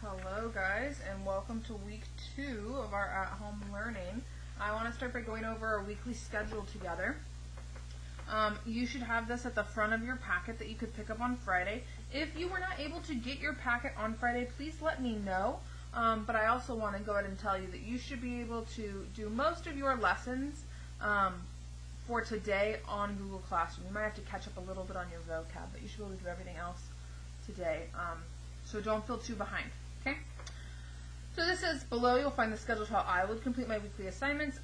Hello guys, and welcome to week 2 of our at-home learning. I want to start by going over our weekly schedule together. You should have this at the front of your packet that you could pick up on Friday. If you were not able to get your packet on Friday, please let me know. But I also want to go ahead and tell you that you should be able to do most of your lessons for today on Google Classroom. You might have to catch up a little bit on your vocab, but you should be able to do everything else today. So don't feel too behind. Okay? So this is below. You'll find the schedule to how I would complete my weekly assignments.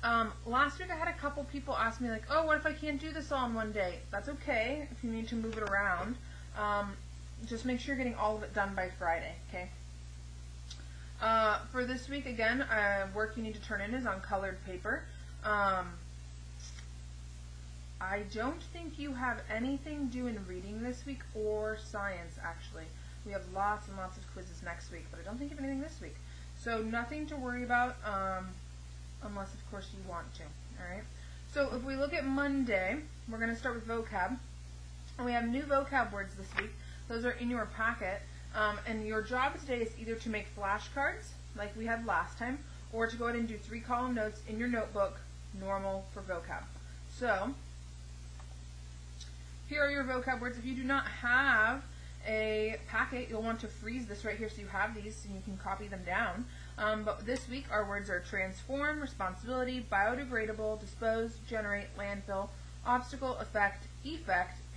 Last week I had a couple people ask me like, oh, what if I can't do this all in one day? That's okay if you need to move it around. Just make sure you're getting all of it done by Friday. Okay? For this week, again, work you need to turn in is on colored paper. I don't think you have anything due in reading this week or science, actually. We have lots and lots of quizzes next week, but I don't think you have anything this week. So nothing to worry about, unless, of course, you want to. All right. So if we look at Monday, we're going to start with vocab. And we have new vocab words this week. Those are in your packet. And your job today is either to make flashcards, like we had last time, or to go ahead and do 3-column notes in your notebook, normal for vocab. So here are your vocab words. If you do not have a packet, you'll want to freeze this right here so you have these so you can copy them down. But this week our words are transform, responsibility, biodegradable, dispose, generate, landfill, obstacle, effect,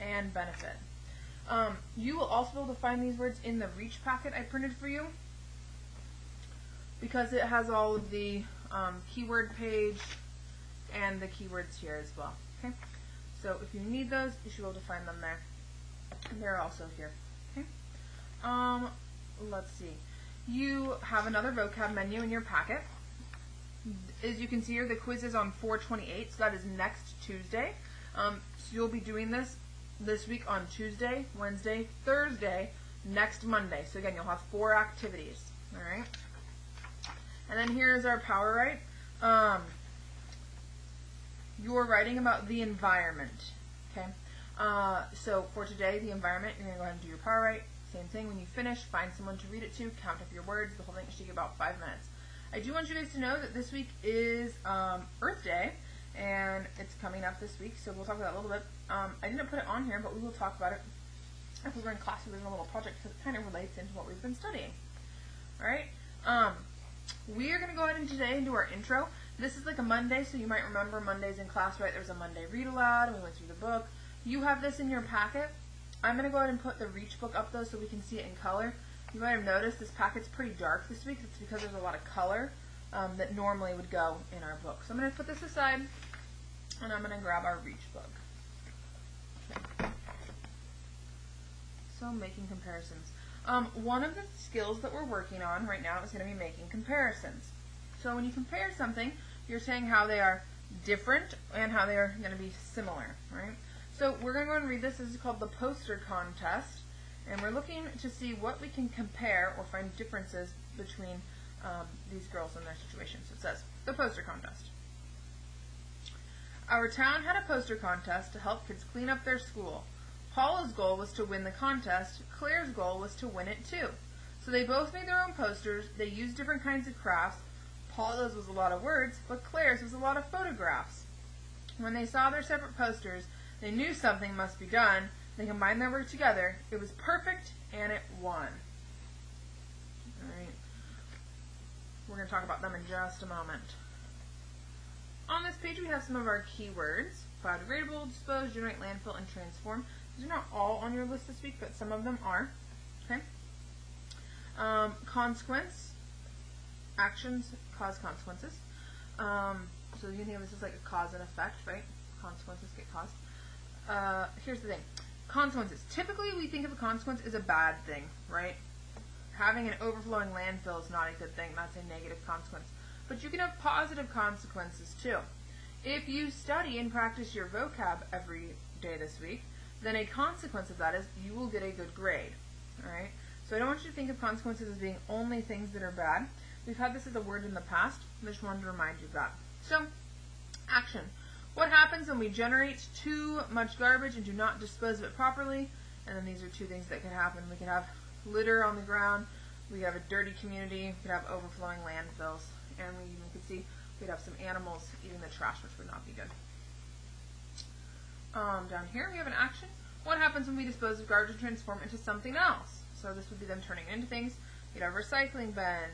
and benefit. You will also be able to find these words in the Reach packet I printed for you because it has all of the keyword page and the keywords here as well. Okay, so if you need those, you should be able to find them there. And they're also here. Okay. Let's see. You have another vocab menu in your packet. As you can see here, the quiz is on 4/28, so that is next Tuesday. So you'll be doing this week on Tuesday, Wednesday, Thursday, next Monday. So again, you'll have 4 activities. All right. And then here is our power write. You're writing about the environment. Okay. So for today, the environment, you're going to go ahead and do your power write. Same thing. When you finish, find someone to read it to, count up your words. The whole thing should take about 5 minutes. I do want you guys to know that this week is Earth Day, and it's coming up this week, so we'll talk about that a little bit. I didn't put it on here, but we will talk about it if we were in class. We're doing a little project because it kind of relates into what we've been studying. All right. We are going to go ahead and today do our intro. This is like a Monday, so you might remember Mondays in class, right? There was a Monday read aloud, and we went through the book. You have this in your packet. I'm going to go ahead and put the Reach book up, though, so we can see it in color. You might have noticed this packet's pretty dark this week. It's because there's a lot of color that normally would go in our book. So I'm going to put this aside, and I'm going to grab our Reach book. Okay. So making comparisons. One of the skills that we're working on right now is going to be making comparisons. So when you compare something, you're saying how they are different and how they are going to be similar, right? So we're going to go and read this. This is called the poster contest, and we're looking to see what we can compare or find differences between these girls and their situations. So it says, the poster contest. Our town had a poster contest to help kids clean up their school. Paula's goal was to win the contest. Claire's goal was to win it too. So they both made their own posters. They used different kinds of crafts. Paula's was a lot of words, but Claire's was a lot of photographs. When they saw their separate posters, they knew something must be done. They combined their work together. It was perfect, and it won. All right. We're going to talk about them in just a moment. On this page, we have some of our keywords. Biodegradable, dispose, generate, landfill, and transform. These are not all on your list this week, but some of them are. Okay. Consequence. Actions cause consequences. So you can think of this as like a cause and effect, right? Consequences get caused. Here's the thing. Consequences. Typically, we think of a consequence as a bad thing, right? Having an overflowing landfill is not a good thing. That's a negative consequence. But you can have positive consequences, too. If you study and practice your vocab every day this week, then a consequence of that is you will get a good grade, all right? So I don't want you to think of consequences as being only things that are bad. We've had this as a word in the past. I just wanted to remind you of that. So, action. What happens when we generate too much garbage and do not dispose of it properly? And then these are 2 things that could happen. We could have litter on the ground, We have a dirty community. We could have overflowing landfills. And we even could see we'd have some animals eating the trash, which would not be good. Down here we have an action. What happens when we dispose of garbage and transform it into something else? So this would be them turning it into things. You'd have a recycling bin.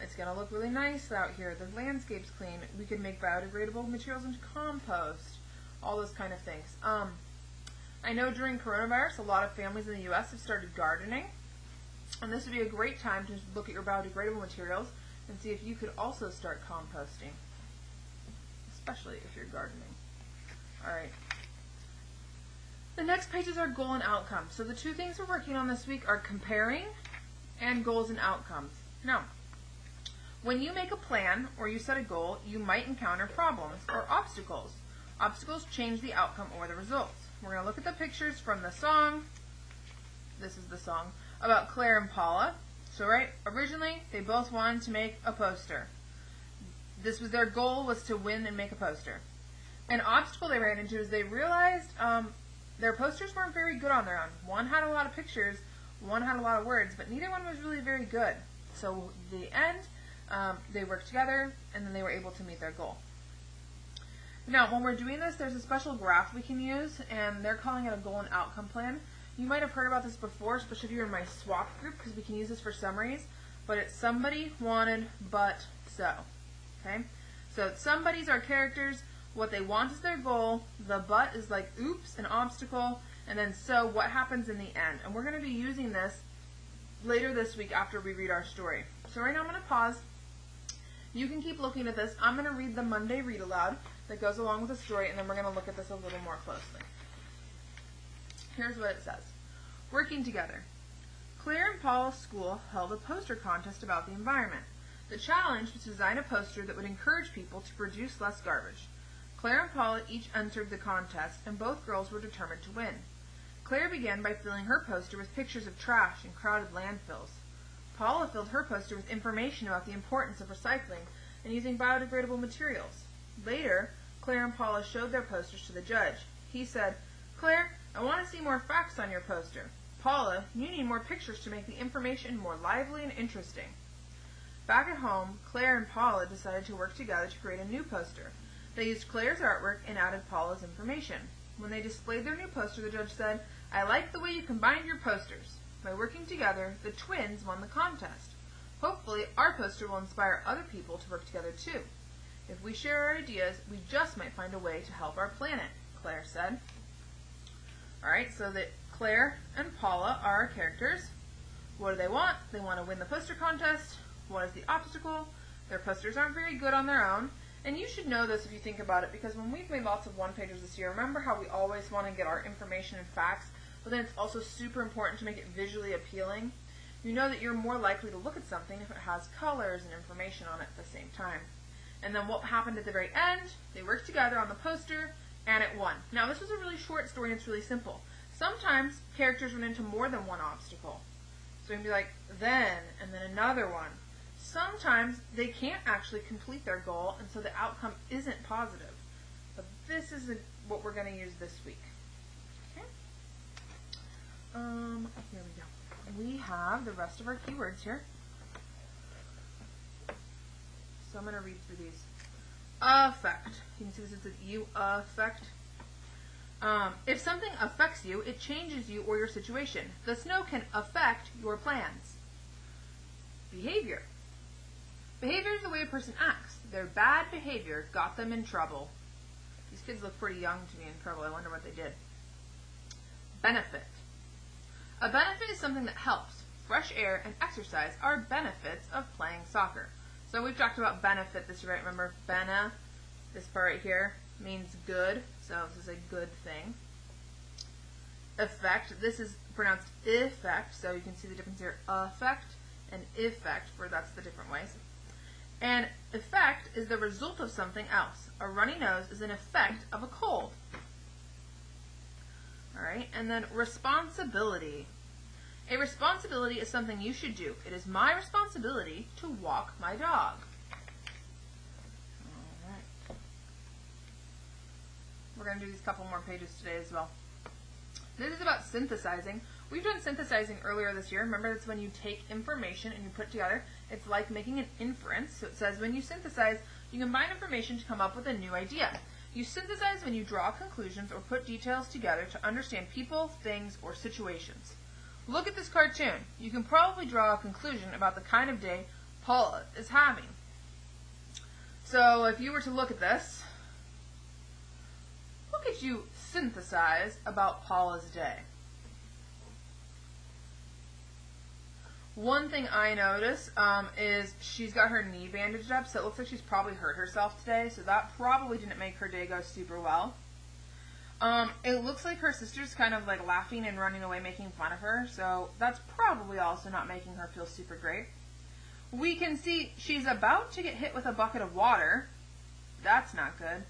It's going to look really nice out here. The landscape's clean. We could make biodegradable materials into compost. All those kind of things. I know during coronavirus, a lot of families in the U.S. have started gardening. And this would be a great time to look at your biodegradable materials and see if you could also start composting. Especially if you're gardening. Alright. The next page is our goal and outcome. So the two things we're working on this week are comparing and goals and outcomes. Now, when you make a plan or you set a goal, you might encounter problems or obstacles. Obstacles change the outcome or the results. We're going to look at the pictures from the song. This is the song about Claire and Paula. So, originally, they both wanted to make a poster. This was their goal, was to win and make a poster. An obstacle they ran into is they realized their posters weren't very good on their own. One had a lot of pictures, one had a lot of words, but neither one was really very good. So, the end, they worked together, and then they were able to meet their goal. Now, when we're doing this, there's a special graph we can use, and they're calling it a goal and outcome plan. You might have heard about this before, especially if you're in my swap group, because we can use this for summaries, but it's somebody, wanted, but, so. Okay? So somebody's our characters, what they want is their goal, the but is like oops, an obstacle, and then so, what happens in the end. And we're going to be using this later this week after we read our story. So right now I'm going to pause. You can keep looking at this. I'm going to read the Monday read aloud that goes along with the story, and then we're going to look at this a little more closely. Here's what it says. Working together. Claire and Paula's school held a poster contest about the environment. The challenge was to design a poster that would encourage people to produce less garbage. Claire and Paula each entered the contest, and both girls were determined to win. Claire began by filling her poster with pictures of trash and crowded landfills. Paula filled her poster with information about the importance of recycling and using biodegradable materials. Later, Claire and Paula showed their posters to the judge. He said, "Claire, I want to see more facts on your poster. Paula, you need more pictures to make the information more lively and interesting." Back at home, Claire and Paula decided to work together to create a new poster. They used Claire's artwork and added Paula's information. When they displayed their new poster, the judge said, "I like the way you combined your posters." By working together, the twins won the contest. Hopefully, our poster will inspire other people to work together too. If we share our ideas, we just might find a way to help our planet, Claire said. Alright, so that Claire and Paula are our characters. What do they want? They want to win the poster contest. What is the obstacle? Their posters aren't very good on their own. And you should know this if you think about it, because when we've made lots of one-pagers this year, remember how we always want to get our information and facts, but then it's also super important to make it visually appealing? You know that you're more likely to look at something if it has colors and information on it at the same time. And then what happened at the very end? They worked together on the poster, and it won. Now, this was a really short story, and it's really simple. Sometimes characters run into more than one obstacle. So you can be like, then, and then another one. Sometimes they can't actually complete their goal, and so the outcome isn't positive. But this is what we're going to use this week. Okay? Here we go. We have the rest of our keywords here. So I'm going to read through these. Affect. You can see this is you affect. If something affects you, it changes you or your situation. The snow can affect your plans. Behavior. Behavior is the way a person acts. Their bad behavior got them in trouble. These kids look pretty young to be in trouble. I wonder what they did. Benefit. A benefit is something that helps. Fresh air and exercise are benefits of playing soccer. So we've talked about benefit this year, right? Remember, bene, this part right here, means good. So this is a good thing. Effect. This is pronounced effect. So you can see the difference here. Affect and effect, where that's the different ways. And effect is the result of something else. A runny nose is an effect of a cold. Alright, and then responsibility. A responsibility is something you should do. It is my responsibility to walk my dog. Alright. We're going to do these couple more pages today as well. This is about synthesizing We've done synthesizing earlier this year. Remember, that's when you take information and you put it together. It's like making an inference. So it says when you synthesize, you combine information to come up with a new idea. You synthesize when you draw conclusions or put details together to understand people, things, or situations. Look at this cartoon. You can probably draw a conclusion about the kind of day Paula is having. So if you were to look at this, what could you synthesize about Paula's day? One thing I notice is she's got her knee bandaged up, so it looks like she's probably hurt herself today, so that probably didn't make her day go super well. It looks like her sister's kind of like laughing and running away, making fun of her, so that's probably also not making her feel super great. We can see she's about to get hit with a bucket of water. That's not good.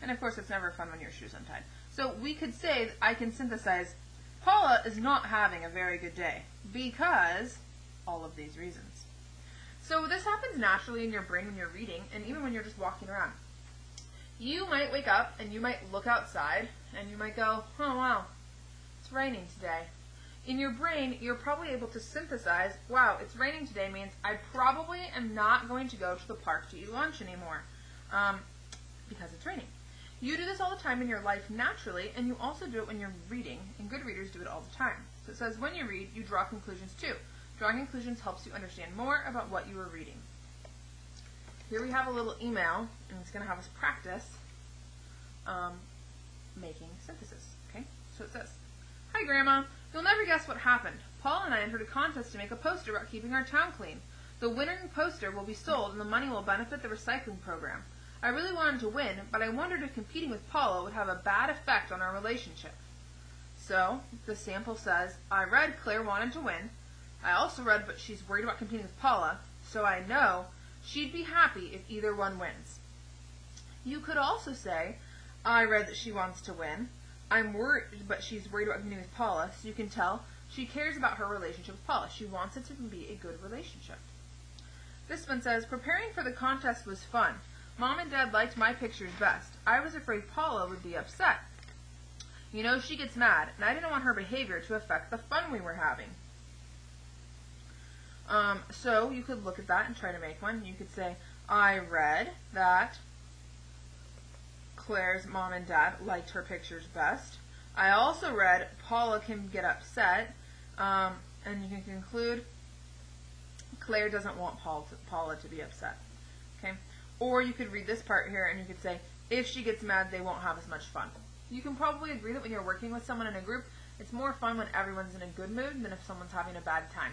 And of course, it's never fun when your shoe's untied. So we could say, that I can synthesize, Paula is not having a very good day because all of these reasons. So this happens naturally in your brain when you're reading, and even when you're just walking around. You might wake up and you might look outside and you might go, oh wow, it's raining today. In your brain, you're probably able to synthesize, wow, it's raining today means I probably am not going to go to the park to eat lunch anymore because it's raining. You do this all the time in your life naturally, and you also do it when you're reading, and good readers do it all the time. So it says when you read, you draw conclusions too. Drawing conclusions helps you understand more about what you are reading. Here we have a little email, and it's going to have us practice making synthesis. Okay, so it says, "Hi Grandma, you'll never guess what happened. Paul and I entered a contest to make a poster about keeping our town clean. The winning poster will be sold, and the money will benefit the recycling program. I really wanted to win, but I wondered if competing with Paula would have a bad effect on our relationship." So the sample says, I read Claire wanted to win. I also read, but she's worried about competing with Paula, so I know she'd be happy if either one wins. You could also say, I read that she wants to win. I'm worried, but she's worried about competing with Paula, so you can tell she cares about her relationship with Paula. She wants it to be a good relationship. This one says, preparing for the contest was fun. Mom and Dad liked my pictures best. I was afraid Paula would be upset. You know, she gets mad, and I didn't want her behavior to affect the fun we were having. So you could look at that and try to make one. You could say, I read that Claire's mom and dad liked her pictures best. I also read Paula can get upset, and you can conclude Claire doesn't want Paula to be upset. Okay? Or you could read this part here and you could say, if she gets mad, they won't have as much fun. You can probably agree that when you're working with someone in a group, it's more fun when everyone's in a good mood than if someone's having a bad time.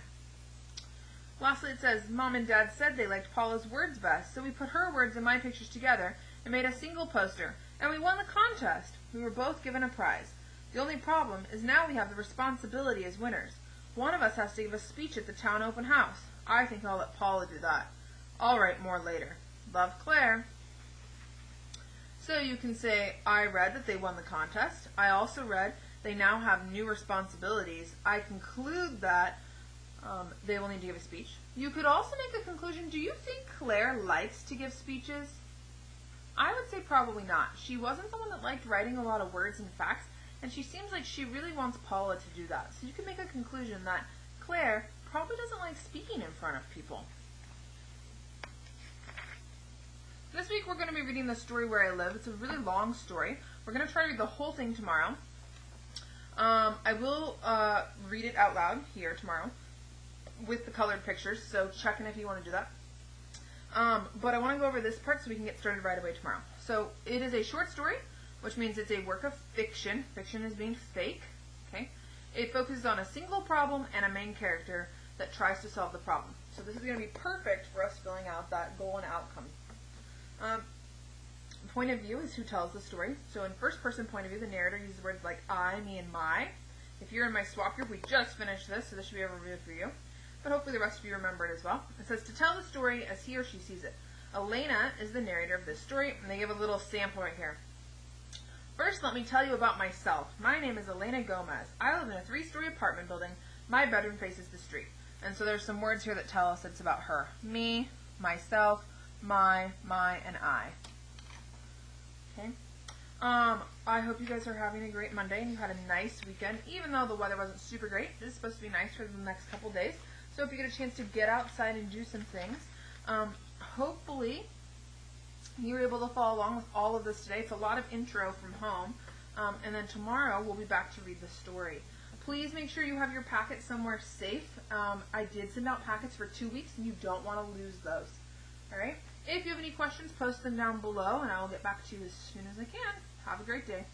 Lastly, it says, Mom and Dad said they liked Paula's words best, so we put her words and my pictures together and made a single poster, and we won the contest. We were both given a prize. The only problem is now we have the responsibility as winners. One of us has to give a speech at the town open house. I think I'll let Paula do that. I'll write more later. Love, Claire. So you can say, I read that they won the contest. I also read they now have new responsibilities. I conclude that they will need to give a speech. You could also make the conclusion, do you think Claire likes to give speeches? I would say probably not. She wasn't someone that liked writing a lot of words and facts, and she seems like she really wants Paula to do that. So you can make a conclusion that Claire probably doesn't like speaking in front of people. This week we're going to be reading The Story Where I Live. It's a really long story. We're going to try to read the whole thing tomorrow. I will read it out loud here tomorrow with the colored pictures, so check in if you want to do that. But I want to go over this part so we can get started right away tomorrow. So it is a short story, which means it's a work of fiction. Fiction is being fake. Okay? It focuses on a single problem and a main character that tries to solve the problem. So this is going to be perfect for us filling out that goal and outcome. Point of view is who tells the story. So in first person point of view, the narrator uses words like I, me, and my. If you're in my swap group, we just finished this, so this should be overview for you. But hopefully the rest of you remember it as well. It says to tell the story as he or she sees it. Elena is the narrator of this story, and they give a little sample right here. First, let me tell you about myself. My name is Elena Gomez. I live in a 3-story apartment building. My bedroom faces the street. And so there's some words here that tell us it's about her. Me, myself, my, and I. Okay. I hope you guys are having a great Monday and you had a nice weekend, even though the weather wasn't super great. It's supposed to be nice for the next couple days. So if you get a chance to get outside and do some things, hopefully you were able to follow along with all of this today. It's a lot of intro from home. And then tomorrow we'll be back to read the story. Please make sure you have your packet somewhere safe. I did send out packets for 2 weeks and you don't want to lose those. Alright? If you have any questions, post them down below and I will get back to you as soon as I can. Have a great day.